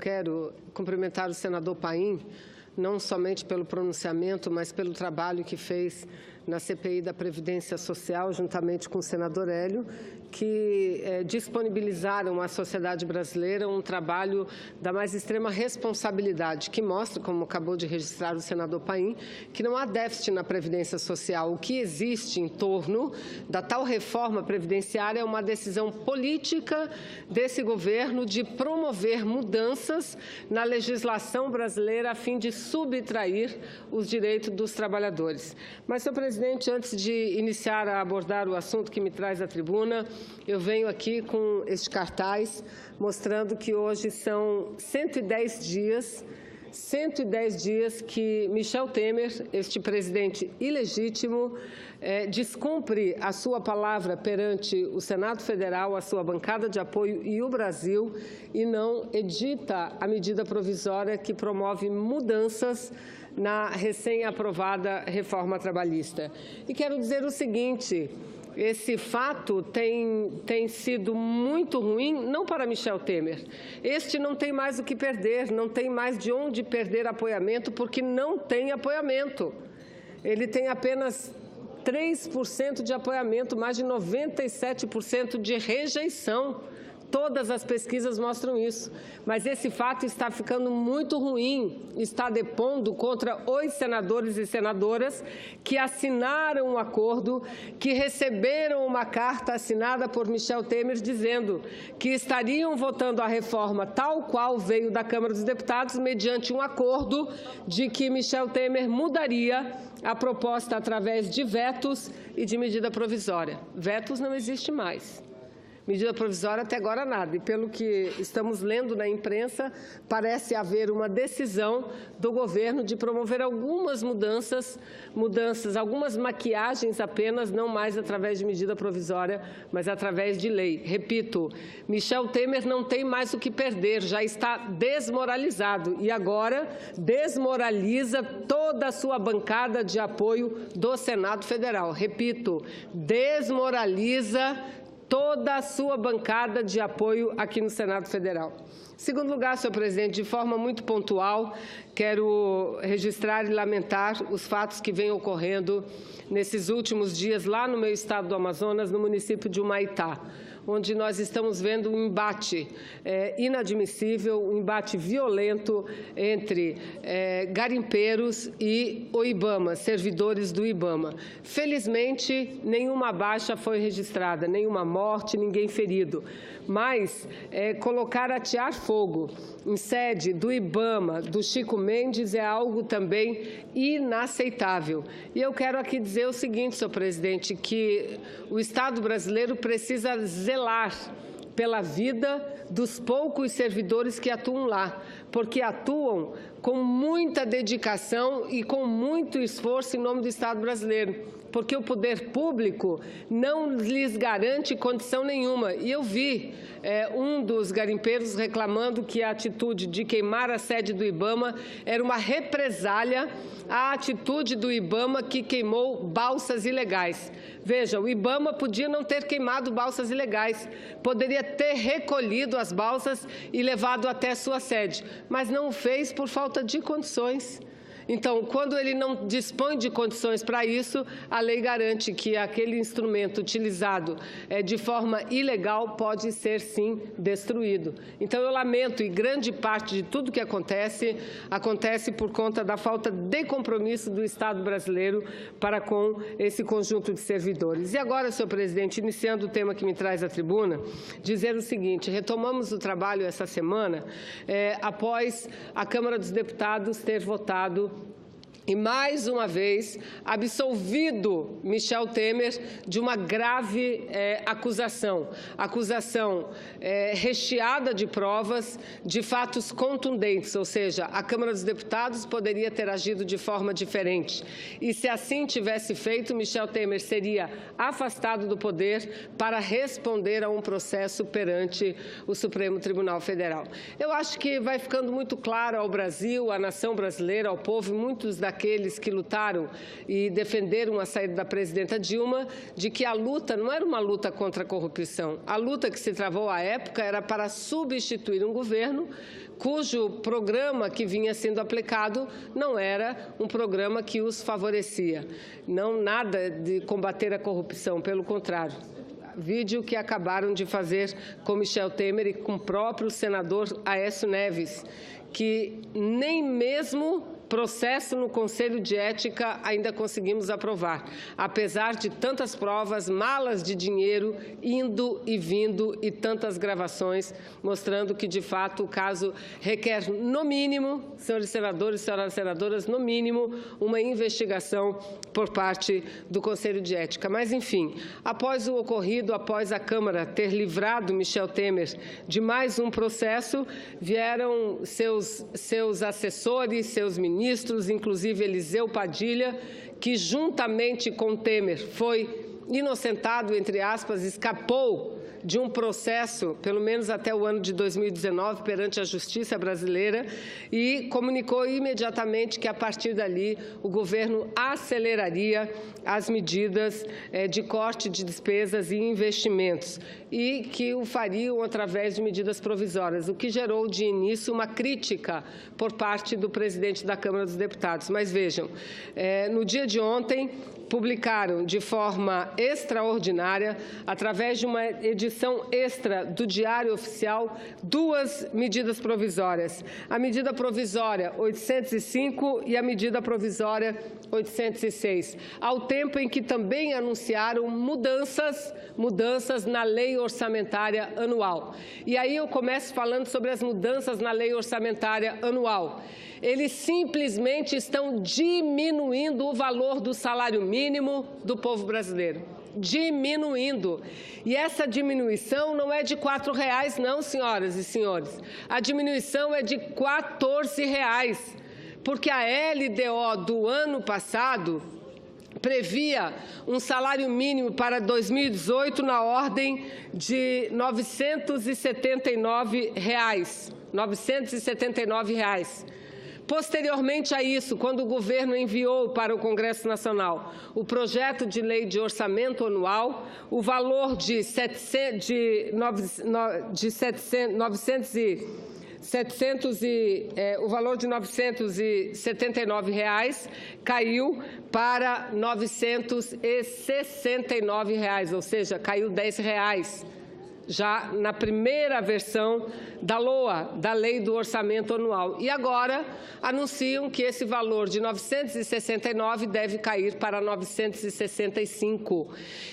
quero cumprimentar o senador Paim, não somente pelo pronunciamento, mas pelo trabalho que fez na CPI da Previdência Social, juntamente com o senador Hélio, que disponibilizaram à sociedade brasileira um trabalho da mais extrema responsabilidade, que mostra, como acabou de registrar o senador Paim, que não há déficit na Previdência Social. O que existe em torno da tal reforma previdenciária é uma decisão política desse governo de promover mudanças na legislação brasileira a fim de subtrair os direitos dos trabalhadores. Mas, senhor presidente, antes de iniciar a abordar o assunto que me traz à tribuna, eu venho aqui com este cartaz mostrando que hoje são 110 dias que Michel Temer, este presidente ilegítimo, descumpre a sua palavra perante o Senado Federal, a sua bancada de apoio e o Brasil, e não edita a medida provisória que promove mudanças na recém-aprovada reforma trabalhista. E quero dizer o seguinte: esse fato tem sido muito ruim, não para Michel Temer. Este não tem mais o que perder, não tem mais de onde perder apoiamento, porque não tem apoiamento. Ele tem apenas 3% de apoiamento, mais de 97% de rejeição. Todas as pesquisas mostram isso. Mas esse fato está ficando muito ruim, está depondo contra 8 senadores e senadoras que assinaram um acordo, que receberam uma carta assinada por Michel Temer dizendo que estariam votando a reforma tal qual veio da Câmara dos Deputados, mediante um acordo de que Michel Temer mudaria a proposta através de vetos e de medida provisória. Vetos não existe mais. Medida provisória até agora nada, e pelo que estamos lendo na imprensa, parece haver uma decisão do governo de promover algumas mudanças, algumas maquiagens apenas, não mais através de medida provisória, mas através de lei. Repito, Michel Temer não tem mais o que perder, já está desmoralizado e agora desmoraliza toda a sua bancada de apoio do Senado Federal. Repito, desmoraliza toda a sua bancada de apoio aqui no Senado Federal. Em segundo lugar, senhor presidente, de forma muito pontual, quero registrar e lamentar os fatos que vêm ocorrendo nesses últimos dias lá no meu estado do Amazonas, no município de Humaitá, onde nós estamos vendo um embate inadmissível, um embate violento entre garimpeiros e o IBAMA, servidores do IBAMA. Felizmente, nenhuma baixa foi registrada, nenhuma morte, ninguém ferido. Mas colocar, atear fogo em sede do IBAMA, do Chico Mendes, é algo também inaceitável. E eu quero aqui dizer o seguinte, senhor presidente, que o Estado brasileiro precisa zelar pela vida dos poucos servidores que atuam lá, porque atuam com muita dedicação e com muito esforço em nome do Estado brasileiro, porque o poder público não lhes garante condição nenhuma. E eu vi um dos garimpeiros reclamando que a atitude de queimar a sede do IBAMA era uma represália à atitude do IBAMA que queimou balsas ilegais. Veja, o IBAMA podia não ter queimado balsas ilegais, poderia ter recolhido as balsas e levado até sua sede, mas não o fez por falta de condições. Então, quando ele não dispõe de condições para isso, a lei garante que aquele instrumento utilizado de forma ilegal pode ser, sim, destruído. Então, eu lamento, e grande parte de tudo que acontece por conta da falta de compromisso do Estado brasileiro para com esse conjunto de servidores. E agora, senhor presidente, iniciando o tema que me traz à tribuna, dizer o seguinte: retomamos o trabalho essa semana após a Câmara dos Deputados ter votado e, mais uma vez, absolvido Michel Temer de uma grave acusação recheada de provas, de fatos contundentes, ou seja, a Câmara dos Deputados poderia ter agido de forma diferente. E, se assim tivesse feito, Michel Temer seria afastado do poder para responder a um processo perante o Supremo Tribunal Federal. Eu acho que vai ficando muito claro ao Brasil, à nação brasileira, ao povo, muitos daqueles que lutaram e defenderam a saída da presidenta Dilma, de que a luta não era uma luta contra a corrupção. A luta que se travou à época era para substituir um governo cujo programa que vinha sendo aplicado não era um programa que os favorecia. Não nada de combater a corrupção, pelo contrário. Vídeo que acabaram de fazer com Michel Temer e com o próprio senador Aécio Neves, que nem mesmo processo no Conselho de Ética ainda conseguimos aprovar, apesar de tantas provas, malas de dinheiro indo e vindo e tantas gravações, mostrando que, de fato, o caso requer, no mínimo, senhores senadores e senhoras senadoras, no mínimo, uma investigação por parte do Conselho de Ética. Mas, enfim, após o ocorrido, após a Câmara ter livrado Michel Temer de mais um processo, vieram seus assessores, seus ministros, inclusive Eliseu Padilha, que juntamente com Temer foi inocentado, entre aspas, escapou de um processo, pelo menos até o ano de 2019, perante a Justiça brasileira, e comunicou imediatamente que, a partir dali, o governo aceleraria as medidas de corte de despesas e investimentos, e que o fariam através de medidas provisórias, o que gerou, de início, uma crítica por parte do presidente da Câmara dos Deputados. Mas vejam, no dia de ontem, publicaram de forma extraordinária, através de uma edição extra do Diário Oficial, duas medidas provisórias. A medida provisória 805 e a medida provisória 806, ao tempo em que também anunciaram mudanças na lei orçamentária anual. E aí eu começo falando sobre as mudanças na lei orçamentária anual. Eles simplesmente estão diminuindo o valor do salário mínimo do povo brasileiro. Diminuindo. E essa diminuição não é de R$ 4,00, não, senhoras e senhores. A diminuição é de R$ 14,00, porque a LDO do ano passado previa um salário mínimo para 2018 na ordem de R$ 979. Posteriormente a isso, quando o governo enviou para o Congresso Nacional o projeto de lei de orçamento anual, o valor de R$ 979 caiu para R$ 969, ou seja, caiu R$ 10, já na primeira versão da LOA, da Lei do Orçamento Anual. E agora anunciam que esse valor de 969 deve cair para 965.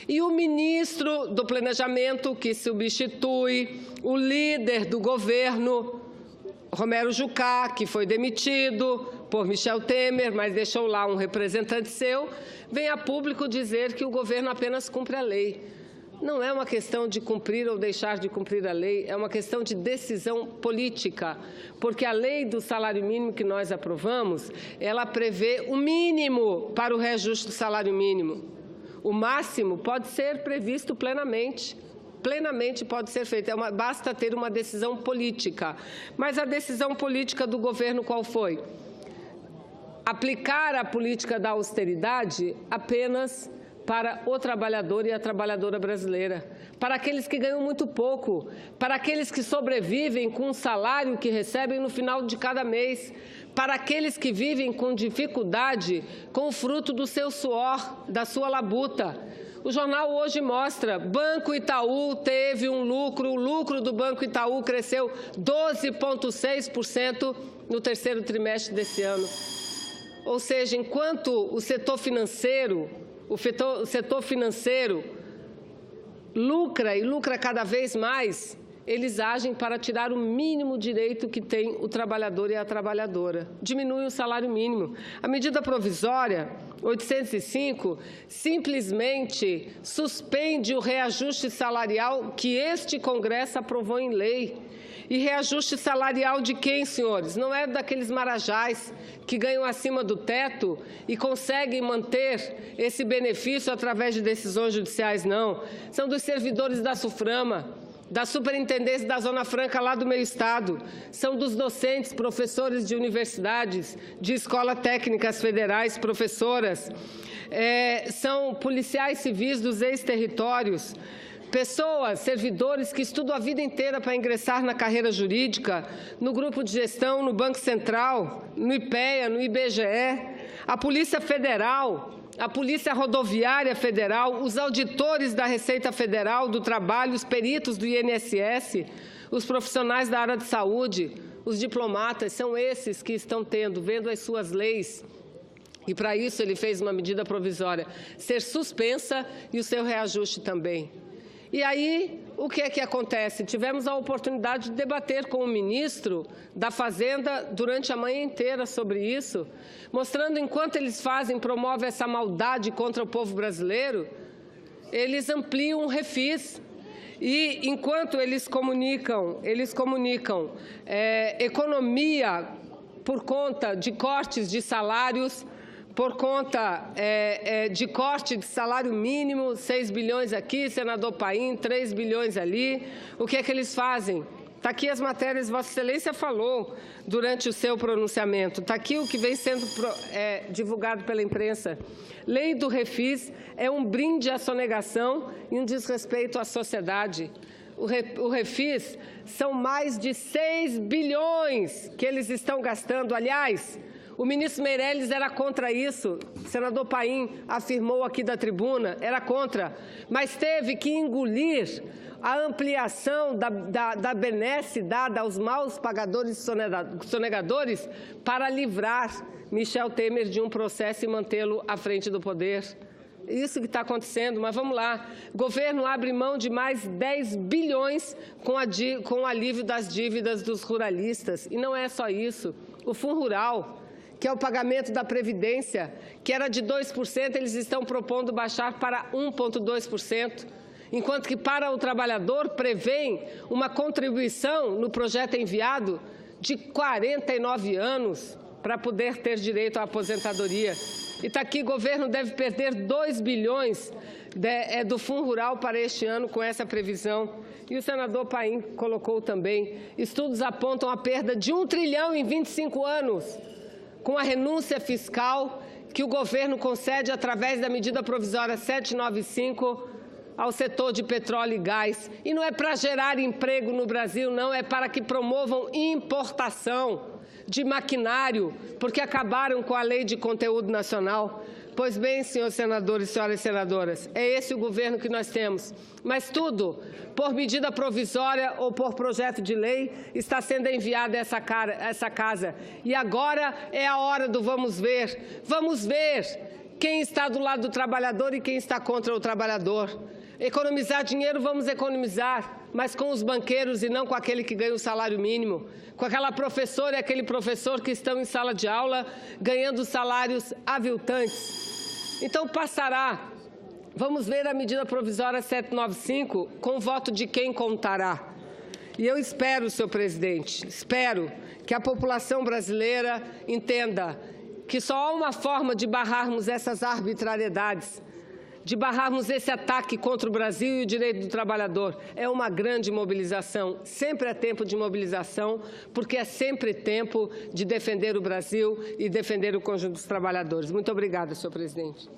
E o ministro do Planejamento, que substitui o líder do governo, Romero Jucá, que foi demitido por Michel Temer, mas deixou lá um representante seu, vem a público dizer que o governo apenas cumpre a lei. Não é uma questão de cumprir ou deixar de cumprir a lei, é uma questão de decisão política, porque a lei do salário mínimo que nós aprovamos, ela prevê o mínimo para o reajuste do salário mínimo. O máximo pode ser previsto plenamente pode ser feito, basta ter uma decisão política. Mas a decisão política do governo qual foi? Aplicar a política da austeridade apenas para o trabalhador e a trabalhadora brasileira, para aqueles que ganham muito pouco, para aqueles que sobrevivem com o salário que recebem no final de cada mês, para aqueles que vivem com dificuldade com o fruto do seu suor, da sua labuta. O jornal hoje mostra, Banco Itaú teve um lucro, o lucro do Banco Itaú cresceu 12,6% no terceiro trimestre desse ano. Ou seja, enquanto o setor financeiro lucra e lucra cada vez mais, eles agem para tirar o mínimo direito que tem o trabalhador e a trabalhadora. Diminuem o salário mínimo. A medida provisória 805 simplesmente suspende o reajuste salarial que este Congresso aprovou em lei. E reajuste salarial de quem, senhores? Não é daqueles marajás que ganham acima do teto e conseguem manter esse benefício através de decisões judiciais, não. São dos servidores da SUFRAMA, da Superintendência da Zona Franca lá do meu estado. São dos docentes, professores de universidades, de escolas técnicas federais, professoras. São policiais civis dos ex-territórios. Pessoas, servidores que estudam a vida inteira para ingressar na carreira jurídica, no grupo de gestão, no Banco Central, no IPEA, no IBGE, a Polícia Federal, a Polícia Rodoviária Federal, os auditores da Receita Federal, do Trabalho, os peritos do INSS, os profissionais da área de saúde, os diplomatas, são esses que estão vendo as suas leis, e para isso ele fez uma medida provisória, ser suspensa e o seu reajuste também. E aí, o que é que acontece? Tivemos a oportunidade de debater com o ministro da Fazenda durante a manhã inteira sobre isso, mostrando enquanto eles promovem essa maldade contra o povo brasileiro, eles ampliam o refis. E enquanto eles comunicam economia por conta de cortes de salários, por conta de corte de salário mínimo, 6 bilhões aqui, senador Paim, 3 bilhões ali. O que é que eles fazem? Está aqui as matérias, Vossa Excelência falou durante o seu pronunciamento. Está aqui o que vem sendo divulgado pela imprensa. Lei do Refis é um brinde à sonegação e um desrespeito à sociedade. O Refis são mais de 6 bilhões que eles estão gastando. Aliás, o ministro Meirelles era contra isso, o senador Paim afirmou aqui da tribuna, era contra, mas teve que engolir a ampliação da benesse dada aos maus pagadores e sonegadores para livrar Michel Temer de um processo e mantê-lo à frente do poder. Isso que está acontecendo, mas vamos lá. O governo abre mão de mais 10 bilhões com o alívio das dívidas dos ruralistas. E não é só isso. O Fundo Rural, que é o pagamento da Previdência, que era de 2%, eles estão propondo baixar para 1,2%, enquanto que para o trabalhador prevêem uma contribuição no projeto enviado de 49 anos para poder ter direito à aposentadoria. E está aqui, o governo deve perder 2 bilhões do Fundo Rural para este ano com essa previsão. E o senador Paim colocou também, estudos apontam a perda de 1 trilhão em 25 anos, com a renúncia fiscal que o governo concede através da medida provisória 795 ao setor de petróleo e gás. E não é para gerar emprego no Brasil, não, é para que promovam importação de maquinário, porque acabaram com a lei de conteúdo nacional. Pois bem, senhores senadores e senhoras senadoras, é esse o governo que nós temos. Mas tudo, por medida provisória ou por projeto de lei, está sendo enviado a essa casa. E agora é a hora do vamos ver. Vamos ver quem está do lado do trabalhador e quem está contra o trabalhador. Economizar dinheiro, vamos economizar, mas com os banqueiros e não com aquele que ganha o salário mínimo, com aquela professora e aquele professor que estão em sala de aula ganhando salários aviltantes. Então passará. Vamos ver a medida provisória 795 com o voto de quem contará. E eu espero, senhor presidente, espero que a população brasileira entenda que só há uma forma de barrarmos essas arbitrariedades, de barrarmos esse ataque contra o Brasil e o direito do trabalhador. É uma grande mobilização, sempre é tempo de mobilização, porque é sempre tempo de defender o Brasil e defender o conjunto dos trabalhadores. Muito obrigada, senhor presidente.